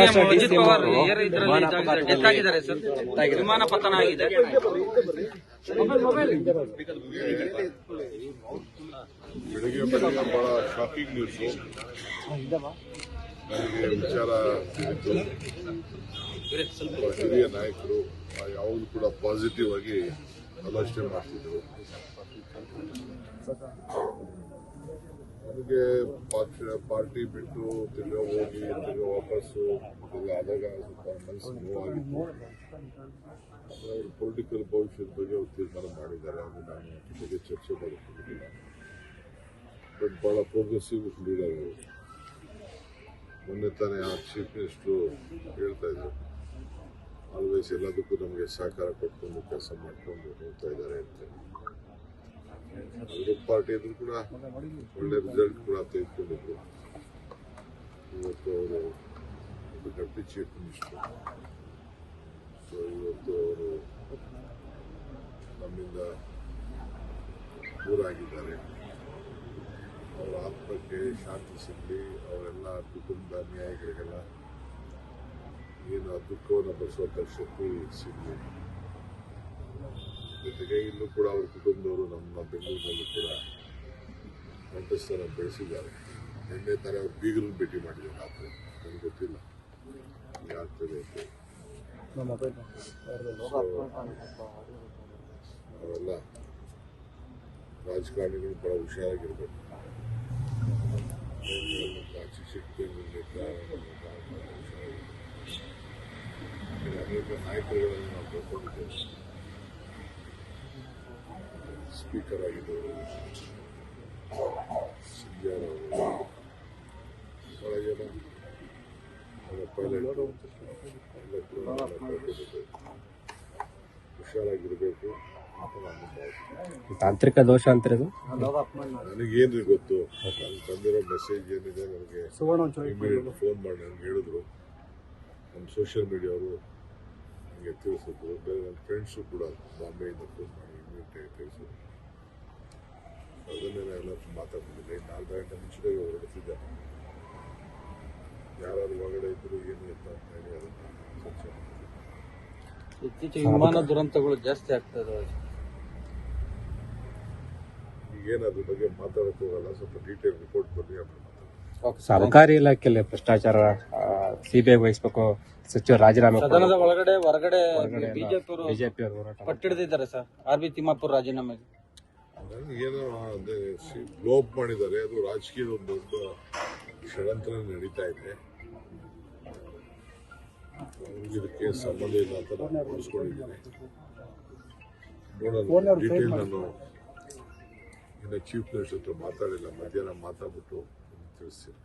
Maharashtra Ajit DCM Pawar ಇದರಲ್ಲಿ death ಆಗಿದ್ದಾರೆ sir. ವಿಮಾನ ಪತನ ಆಗಿದೆ. ಬೆಳಿಗ್ಗೆ ಬಹಳ ಶಾಕಿಂಗ್ ನ್ಯೂಸು. ನನಗೆ ವಿಚಾರ ತಿಳಿತು. ಹಿರಿಯ ನಾಯಕರು ಯಾವುದು ಕೂಡ ಪಾಸಿಟಿವ್ ಆಗಿ ಆಲೋಚನೆ ಮಾಡ್ತಿದ್ರು. ನನಗೆ ಪಾರ್ಟಿ ಬಿಟ್ಟು ತಿರ್ಗಾ ಹೋಗಿ ತಿರ್ಗಾ ವಾಪಸ್ಸು ಎಲ್ಲ ಆದಾಗ ಸ್ವಲ್ಪ ಮನಸ್ಸು ನೋವಾಗಿತ್ತು. ಅವರು ಪೊಲಿಟಿಕಲ್ ಭವಿಷ್ಯದ ಬಗ್ಗೆ ಅವರು ತೀರ್ಮಾನ ಮಾಡಿದ್ದಾರೆ. ಅದು ನಾನು ಬಗ್ಗೆ ಚರ್ಚೆ ಮಾಡಿಕೊಂಡಿಲ್ಲ. ಬಟ್ ಬಹಳ ಪ್ರೋಗ್ರೆಸಿವ್ ಲೀಡರ್ ಅವರು. ಮೊನ್ನೆ ತಾನೇ ಆ ಚೀಫ್ ಮಿನಿಸ್ಟ್ರು ಹೇಳ್ತಾ ಇದ್ರು, ಆಲ್ವೇಸ್ ಎಲ್ಲದಕ್ಕೂ ನಮಗೆ ಸಹಕಾರ ಕೊಟ್ಕೊಂಡು ಕೆಲಸ ಮಾಡ್ಕೊಂಡು ಹೋಗ್ತಾ ಇದ್ದಾರೆ ಅಂತ. ವಿರೋಧ ಪಾರ್ಟಿ ಇದ್ರು ಕೂಡ ಒಳ್ಳೆ ರಿಸಲ್ಟ್ ಕೂಡ ತೆಗೆದುಕೊಂಡಿದ್ರು. ಇವತ್ತು ಅವರು ಒಂದು ಡೆಪ್ಟಿ ಚೀಫ್ ಮಿನಿಸ್ಟರ್. ಸೊ ಇವತ್ತು ಅವರು ನಮ್ಮಿಂದ ದೂರ ಆಗಿದ್ದಾರೆ. ಅವರ ಆತ್ಮಕ್ಕೆ ಶಾಂತಿ ಸಿಗಲಿ, ಅವರೆಲ್ಲ ಕುಟುಂಬ ನ್ಯಾಯಗಳಿಗೆಲ್ಲ ಏನು ದುಃಖವನ್ನು ಭರಿಸುವಂಥ ಶಕ್ತಿ ಸಿಗಲಿ. ಜೊತೆಗೆ ಇಲ್ಲೂ ಕೂಡ ಅವ್ರ ಕುಟುಂಬದವರು ನಮ್ಮ ಬೆಂಗಳೂರಿನಲ್ಲೂ ಕೂಡ ಕಂಠಸ್ಥನ ಬೆಳೆಸಿದ್ದಾರೆ. ನಿನ್ನೆ ತರ ಅವ್ರ ಬೀಗರನ್ನು ಭೇಟಿ ಮಾಡಿದ್ದಾರೆ. ರಾತ್ರಿ ನನಗೆ ಗೊತ್ತಿಲ್ಲ ಆಗ್ತದೆ ಅಂತ. ಅವೆಲ್ಲ ರಾಜಕಾರಣಿಗಳು ಬಹಳ ಹುಷಾರಾಗಿರ್ಬೇಕು. ಅನೇಕ ನಾಯಕರುಗಳನ್ನು ನಾವು ಕಳ್ಕೊಂಡಿದ್ದೇವೆ. ಸ್ಪೀಕರ್ ಆಗಿದ್ದವರು ಸಿಂಗ್ಯಾರ್ ಅವರು, ಬಹಳ ಜನ ಪೈಲಟ್ ಎಲ್ಲ ಕೂಡ ಹುಷಾರಾಗಿರ್ಬೇಕು ಅಂತ ನಾನು ಭಾವಿಸ್ತೀನಿ. ತಾಂತ್ರಿಕ ದೋಷ ಅಂತಿರೋದು ನನಗೇನ್ರಿ ಗೊತ್ತು. ನಾನು ತಂದಿರೋ ಮೆಸೇಜ್ ಏನಿದೆ ನನಗೆ ಇಮಿಡಿಯೇಟ್ ಫೋನ್ ಮಾಡಿ ನನಗೆ ಹೇಳಿದ್ರು. ನಮ್ಮ ಸೋಷಿಯಲ್ ಮೀಡಿಯಾವರು ನನಗೆ ತಿಳಿಸಿದ್ರು. ಬೇರೆ ನನ್ನ ಫ್ರೆಂಡ್ಸು ಕೂಡ ಬಾಂಬೆಯಿಂದ ಫೋನ್ ಮಾಡಿ ಇಮಿಡಿಯೇಟ್ ಆಗಿ ತಿಳಿಸಿದ್ರು. ಅದನ್ನೇ ಎಲ್ಲ ಮಾತಾಡ್ತಿದ್ದೆ. 4 ಗಂಟೆ ಮುಂಚೆಗೆ ಹೊರಡ್ತಿದ್ದಾರೆ. ಯಾರಾದ್ರೂ ಒಳಗಡೆ ಇದ್ರು ಏನು ಅಂತ ಹೇಳಿ ಅದನ್ನ ಚರ್ಚೆ ಮಾಡ್ತಿದ್ದೆ. ಇತ್ತೀಚೆಗೆ ವಿಮಾನ ದುರಂತಗಳು ಜಾಸ್ತಿ ಆಗ್ತದೆ. ಈಗೇನು ಅದ್ರ ಬಗ್ಗೆ ಮಾತಾಡಕ್ಕೆ ಹೋಗಲ್ಲ. ಸ್ವಲ್ಪ ಡೀಟೇಲ್ ರಿಪೋರ್ಟ್ ಬನ್ನಿ, ಆಮೇಲೆ ಮಾತಾಡೋಣ. ಸರ್ಕಾರಿ ಇಲಾಖೆಯಲ್ಲಿ ಭ್ರಷ್ಟಾಚಾರ ಸಿಬಿಐ ವಹಿಸಬೇಕು, ಸಚಿವ ರಾಜೀನಾಮೆ ಸದನದ ಒಳಗಡೆ ಹೊರಗಡೆ ಬಿಜೆಪಿ ಅವರು ಹೋರಾಟ ಪಟ್ಟಿಡ್ದಿದ್ದಾರೆ ಸರ್. ಆರ್ ಬಿ ತಿಮ್ಮಾಪುರ್ ರಾಜೀನಾಮೆಗೆ ನನಗೇನೋ ಅದೇ ಲೋಪ್ ಮಾಡಿದ್ದಾರೆ. ಅದು ರಾಜಕೀಯದ ಒಂದು ದೊಡ್ಡ ಷಡ್ಯಂತ್ರ ನಡೀತಾ ಇದೆ. ಇದಕ್ಕೆ ಸಂಬಂಧ ಇಲ್ಲ ಅಂತ ನಾನು ಭಾವಿಸ್ಕೊಂಡಿದ್ದೀನಿ. ನೋಡೋಣ, ಡೀಟೇಲ್ ನಾನು ಇನ್ನು ಚೀಫ್ ಮಿನಿಸ್ಟರ್ ಹತ್ರ ಮಾತಾಡಿಲ್ಲ. ಮಧ್ಯಾಹ್ನ ಮಾತಾಡ್ಬಿಟ್ಟು ತಿಳಿಸ್ತೀನಿ.